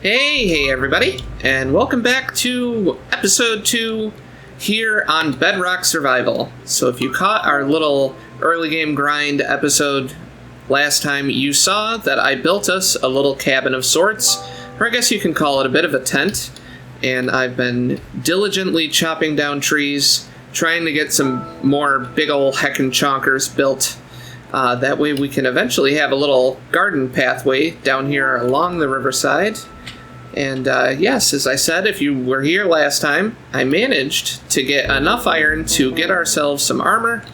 Hey everybody, and welcome back to episode 2 here on Bedrock Survival. So if you caught our little early game grind episode last time, you saw that I built us a little cabin of sorts, or I guess you can call it a bit of a tent, and I've been diligently chopping down trees, trying to get some more big ol' heckin' chonkers built. That way we can eventually have a little garden pathway down here along the riverside. And yes, as I said, if you were here last time, I managed to get enough iron to get ourselves some armor,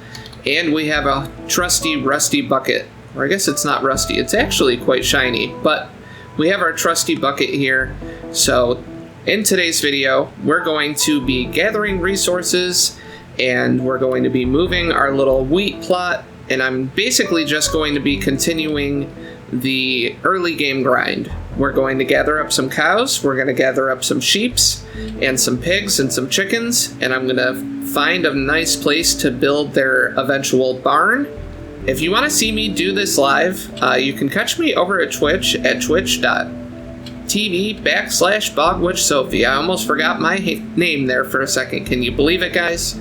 and we have a trusty rusty bucket. Or I guess it's not rusty, it's actually quite shiny, but we have our trusty bucket here. So in today's video, we're going to be gathering resources, and we're going to be moving our little wheat plot, and I'm basically just going to be continuing the early game grind. We're going to gather up some cows, we're going to gather up some sheeps and some pigs and some chickens, and I'm going to find a nice place to build their eventual barn. If you want to see me do this live, you can catch me over at Twitch at twitch.tv/BogWitchSophie. I almost forgot my name there for a second. Can you believe it, guys?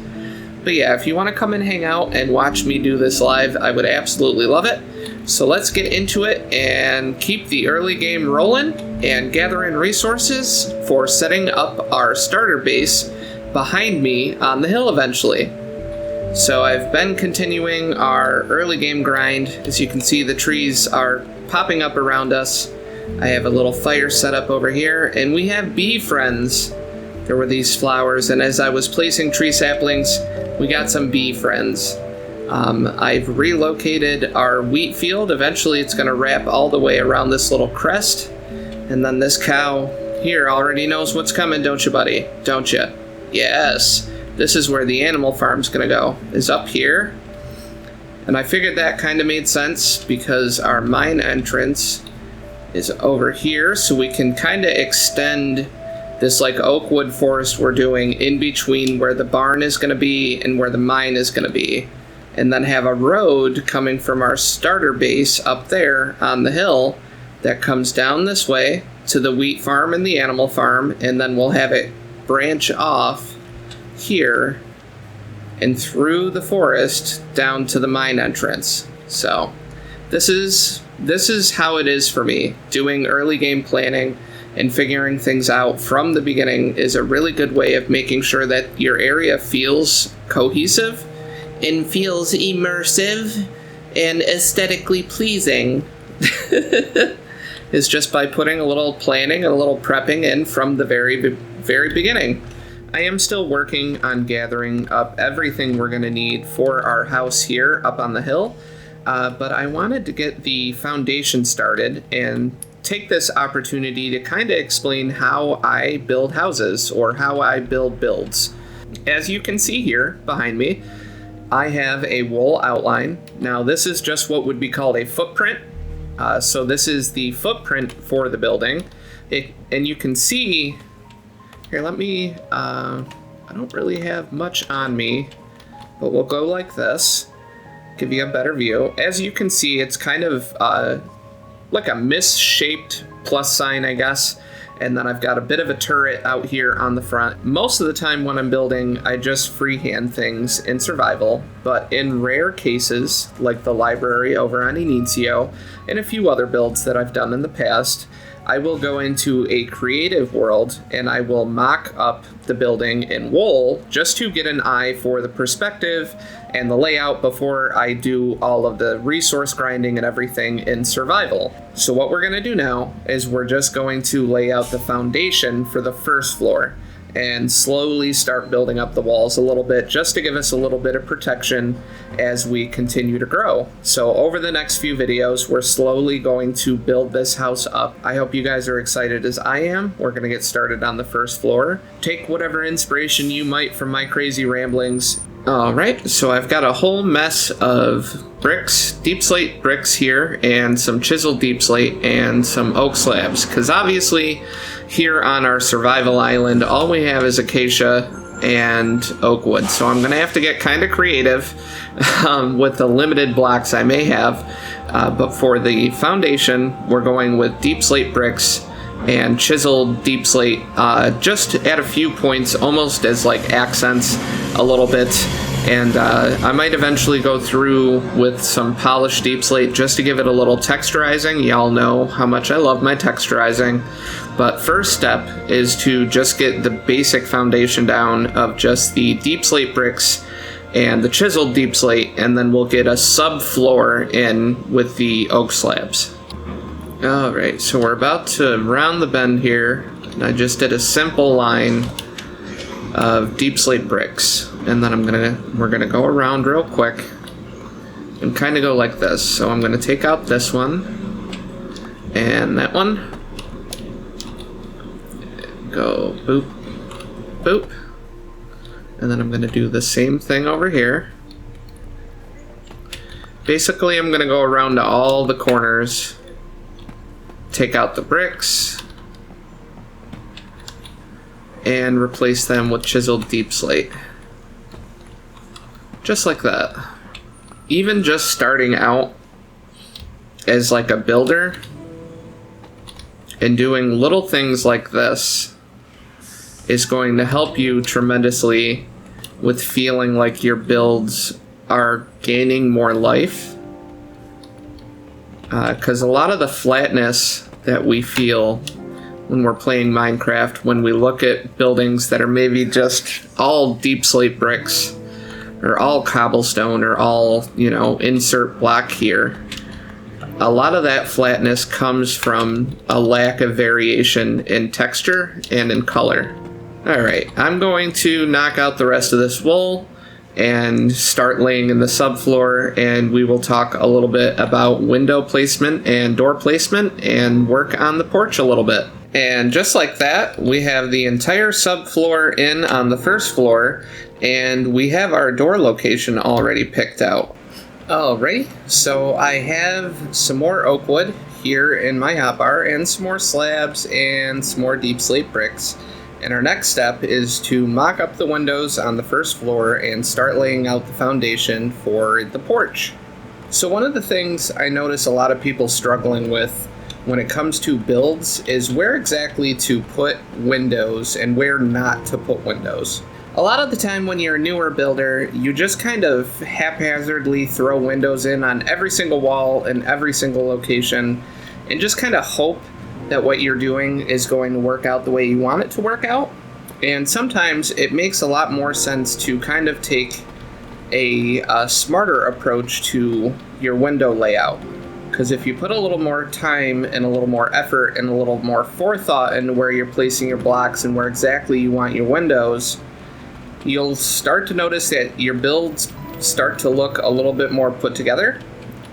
But yeah, if you want to come and hang out and watch me do this live, I would absolutely love it. So let's get into it and keep the early game rolling and gathering resources for setting up our starter base behind me on the hill eventually. So I've been continuing our early game grind. As you can see, the trees are popping up around us. I have a little fire set up over here, and we have bee friends. There were these flowers, and as I was placing tree saplings, we got some bee friends. I've relocated our wheat field. Eventually it's going to wrap all the way around this little crest. And then this cow here already knows what's coming, don't you, buddy? Don't you? Yes. This is where the animal farm's going to go, is up here. And I figured that kind of made sense because our mine entrance is over here, so we can kind of extend this like oak wood forest we're doing in between where the barn is going to be and where the mine is going to be. And then have a road coming from our starter base up there on the hill that comes down this way to the wheat farm and the animal farm, and then we'll have it branch off here and through the forest down to the mine entrance. So this is how it is for me. Doing early game planning and figuring things out from the beginning is a really good way of making sure that your area feels cohesive and feels immersive and aesthetically pleasing. Is just by putting a little planning and a little prepping in from the very beginning. I am still working on gathering up everything we're going to need for our house here up on the hill, but I wanted to get the foundation started and take this opportunity to kind of explain how I build houses or how I build builds. As you can see here behind me, I have a wool outline. Now this is just what would be called a footprint. So this is the footprint for the building. And you can see, here let me, I don't really have much on me, but we'll go like this, give you a better view. As you can see, it's kind of like a misshaped plus sign, I guess. And then I've got a bit of a turret out here on the front. Most of the time when I'm building, I just freehand things in survival, but in rare cases, like the library over on Inizio, and a few other builds that I've done in the past, I will go into a creative world and I will mock up the building in wool just to get an eye for the perspective and the layout before I do all of the resource grinding and everything in survival. So what we're going to do now is we're just going to lay out the foundation for the first floor and slowly start building up the walls a little bit just to give us a little bit of protection as we continue to grow. So over the next few videos, we're slowly going to build this house up. I hope you guys are excited as I am. We're going to get started on the first floor. Take whatever inspiration you might from my crazy ramblings. Alright, so I've got a whole mess of bricks, deep slate bricks here, and some chiseled deep slate, and some oak slabs, because obviously here on our survival island, all we have is acacia and oak wood, so I'm going to have to get kind of creative with the limited blocks I may have, but for the foundation, we're going with deep slate bricks, and chiseled deep slate, just at a few points, almost as like accents a little bit. And I might eventually go through with some polished deep slate just to give it a little texturizing. Y'all know how much I love my texturizing. But first step is to just get the basic foundation down of just the deep slate bricks and the chiseled deep slate, and then we'll get a subfloor in with the oak slabs. Alright, so we're about to round the bend here. I just did a simple line of deep slate bricks, and then we're gonna go around real quick and kind of go like this. So I'm gonna take out this one and that one, go boop, boop, and then I'm gonna do the same thing over here. Basically, I'm gonna go around to all the corners, take out the bricks, and replace them with chiseled deep slate. Just like that. Even just starting out as like a builder and doing little things like this is going to help you tremendously with feeling like your builds are gaining more life. Because a lot of the flatness that we feel when we're playing Minecraft, when we look at buildings that are maybe just all deep slate bricks or all cobblestone or all, insert block here, a lot of that flatness comes from a lack of variation in texture and in color. Alright, I'm going to knock out the rest of this wool and start laying in the subfloor, and we will talk a little bit about window placement and door placement and work on the porch a little bit. And just like that, we have the entire subfloor in on the first floor, and we have our door location already picked out. Alrighty, so I have some more oak wood here in my hotbar and some more slabs and some more deep slate bricks. And our next step is to mock up the windows on the first floor and start laying out the foundation for the porch. So one of the things I notice a lot of people struggling with when it comes to builds is where exactly to put windows and where not to put windows. A lot of the time when you're a newer builder, you just kind of haphazardly throw windows in on every single wall and every single location and just kind of hope that what you're doing is going to work out the way you want it to work out. And sometimes it makes a lot more sense to kind of take a smarter approach to your window layout. Because if you put a little more time and a little more effort and a little more forethought into where you're placing your blocks and where exactly you want your windows, you'll start to notice that your builds start to look a little bit more put together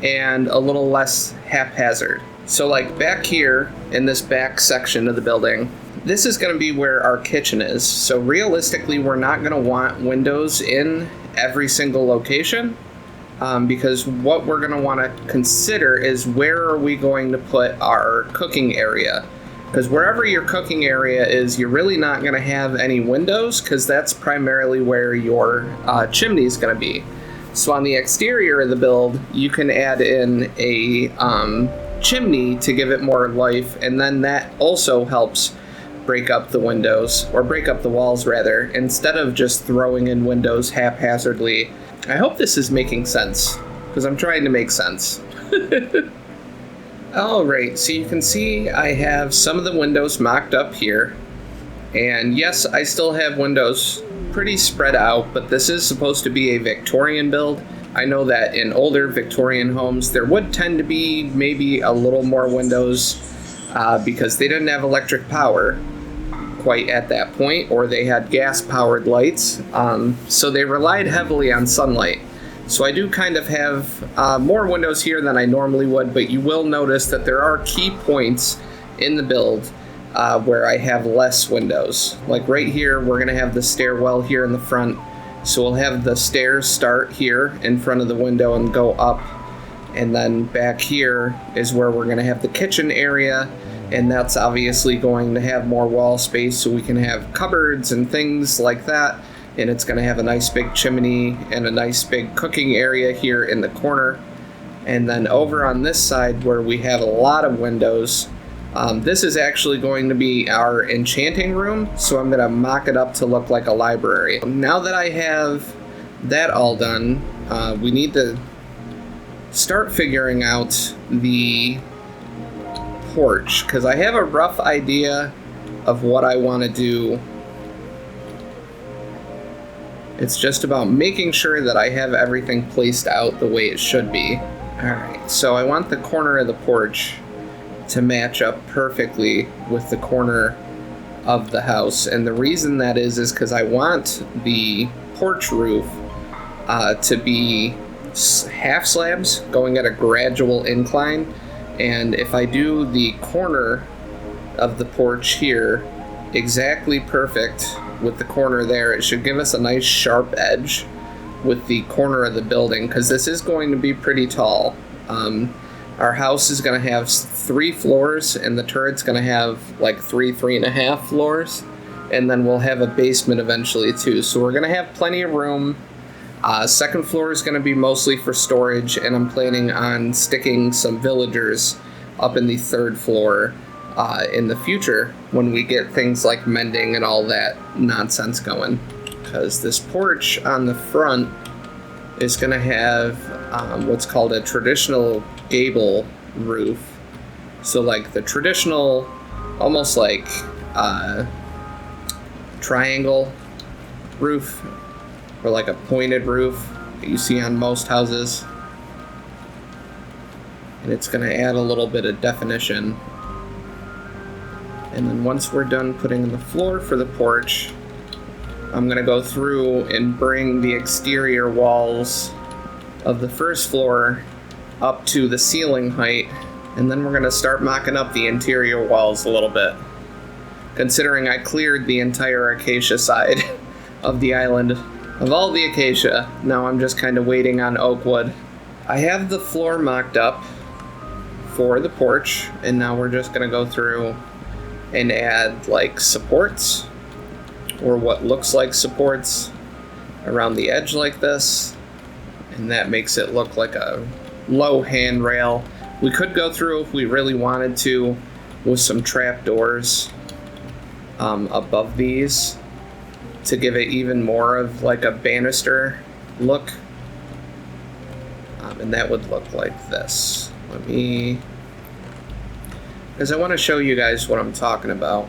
and a little less haphazard. So like back here in this back section of the building, this is going to be where our kitchen is. So realistically, we're not going to want windows in every single location because what we're going to want to consider is where are we going to put our cooking area. Because wherever your cooking area is, you're really not going to have any windows because that's primarily where your chimney is going to be. So on the exterior of the build, you can add in a chimney to give it more life, and then that also helps break up the windows, or break up the walls rather, instead of just throwing in windows haphazardly. I hope this is making sense, because I'm trying to make sense. Alright, so you can see I have some of the windows mocked up here, and yes, I still have windows pretty spread out, but this is supposed to be a Victorian build. I know that in older Victorian homes there would tend to be maybe a little more windows because they didn't have electric power quite at that point, or they had gas powered lights, so they relied heavily on sunlight. So I do kind of have more windows here than I normally would, but you will notice that there are key points in the build where I have less windows. Like right here, we're going to have the stairwell here in the front. So we'll have the stairs start here in front of the window and go up. And then back here is where we're going to have the kitchen area. And that's obviously going to have more wall space so we can have cupboards and things like that. And it's going to have a nice big chimney and a nice big cooking area here in the corner. And then over on this side where we have a lot of windows, This is actually going to be our enchanting room, so I'm going to mock it up to look like a library. Now that I have that all done, we need to start figuring out the porch, because I have a rough idea of what I want to do. It's just about making sure that I have everything placed out the way it should be. Alright, so I want the corner of the porch to match up perfectly with the corner of the house. And the reason that is because I want the porch roof to be half slabs going at a gradual incline. And if I do the corner of the porch here exactly perfect with the corner there, it should give us a nice sharp edge with the corner of the building, because this is going to be pretty tall. Our house is going to have 3 floors, and the turret's going to have like 3.5 floors, and then we'll have a basement eventually too. So we're going to have plenty of room. Second floor is going to be mostly for storage, and I'm planning on sticking some villagers up in the 3rd floor in the future when we get things like mending and all that nonsense going. Because this porch on the front is going to have what's called a traditional gable roof. So like the traditional, almost like triangle roof, or like a pointed roof that you see on most houses. And it's going to add a little bit of definition. And then once we're done putting in the floor for the porch, I'm going to go through and bring the exterior walls of the 1st floor up to the ceiling height, and then we're going to start mocking up the interior walls a little bit. Considering I cleared the entire acacia side of the island of all the acacia, now I'm just kind of waiting on oak wood. I have the floor mocked up for the porch, and now we're just going to go through and add like supports, or what looks like supports around the edge like this, and that makes it look like a low handrail. We could go through, if we really wanted to, with some trapdoors above these to give it even more of like a banister look, and that would look like this. Because I want to show you guys what I'm talking about.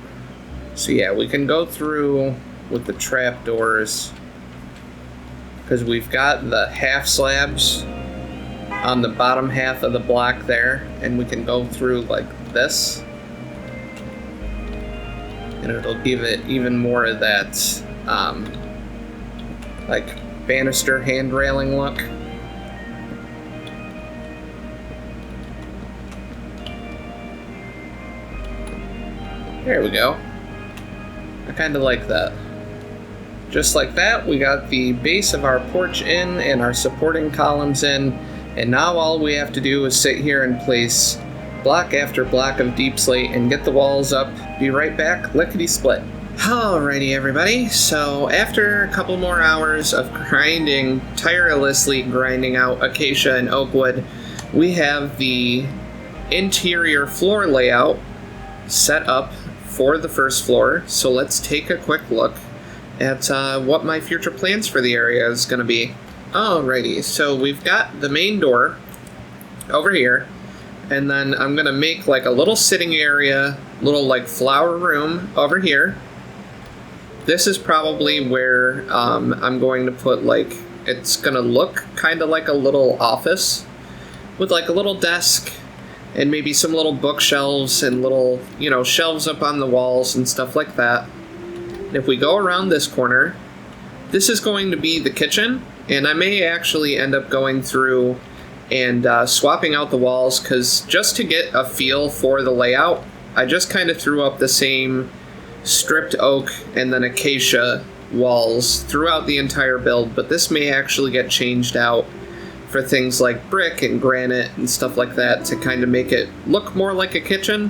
So yeah, we can go through with the trapdoors, because we've got the half slabs on the bottom half of the block there, and we can go through like this, and it'll give it even more of that like banister hand railing look. There we go. I kind of like that. Just like that, we got the base of our porch in and our supporting columns in, and now all we have to do is sit here and place block after block of deep slate and get the walls up. Be right back, lickety-split. Alrighty everybody, so after a couple more hours of tirelessly grinding out acacia and oak wood, we have the interior floor layout set up for the 1st floor. So let's take a quick look at what my future plans for the area is going to be. Alrighty, so we've got the main door over here, and then I'm going to make like a little sitting area, little like flower room over here. This is probably where I'm going to put like, it's going to look kind of like a little office with like a little desk and maybe some little bookshelves and little, shelves up on the walls and stuff like that. And if we go around this corner, this is going to be the kitchen, and I may actually end up going through and swapping out the walls, because just to get a feel for the layout, I just kind of threw up the same stripped oak and then acacia walls throughout the entire build, but this may actually get changed out for things like brick and granite and stuff like that to kind of make it look more like a kitchen.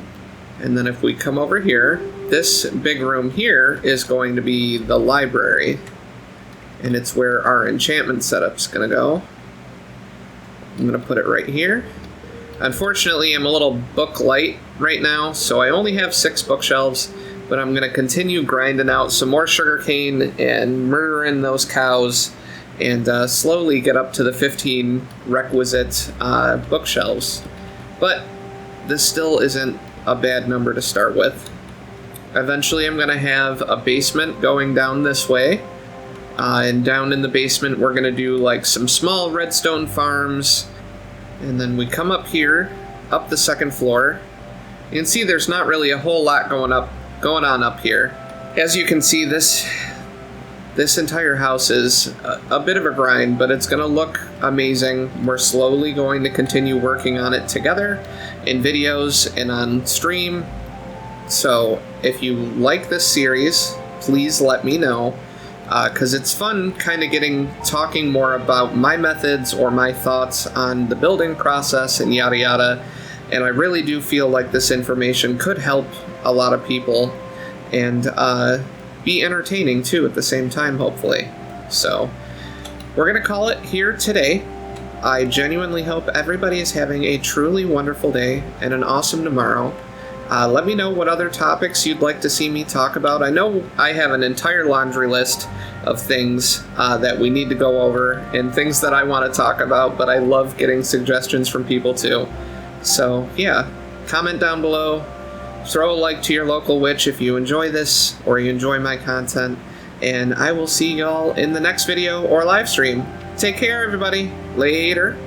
And then if we come over here, this big room here is going to be the library, and it's where our enchantment setup's going to go. I'm going to put it right here. Unfortunately, I'm a little book light right now, so I only have 6 bookshelves, but I'm going to continue grinding out some more sugarcane and murdering those cows and slowly get up to the 15 requisite bookshelves. But this still isn't a bad number to start with. Eventually I'm going to have a basement going down this way, and down in the basement we're going to do like some small redstone farms, and then we come up here, up the second floor. You can see there's not really a whole lot going on up here. As you can see, this entire house is a bit of a grind, but it's going to look amazing. We're slowly going to continue working on it together in videos and on stream. So if you like this series, please let me know, because it's fun kind of talking more about my methods or my thoughts on the building process and yada yada. And I really do feel like this information could help a lot of people and be entertaining too at the same time, hopefully. So we're going to call it here today. I genuinely hope everybody is having a truly wonderful day and an awesome tomorrow. Let me know what other topics you'd like to see me talk about. I know I have an entire laundry list of things that we need to go over and things that I want to talk about, but I love getting suggestions from people too. So yeah, comment down below, throw a like to your local witch if you enjoy this or you enjoy my content, and I will see y'all in the next video or live stream. Take care, everybody. Later.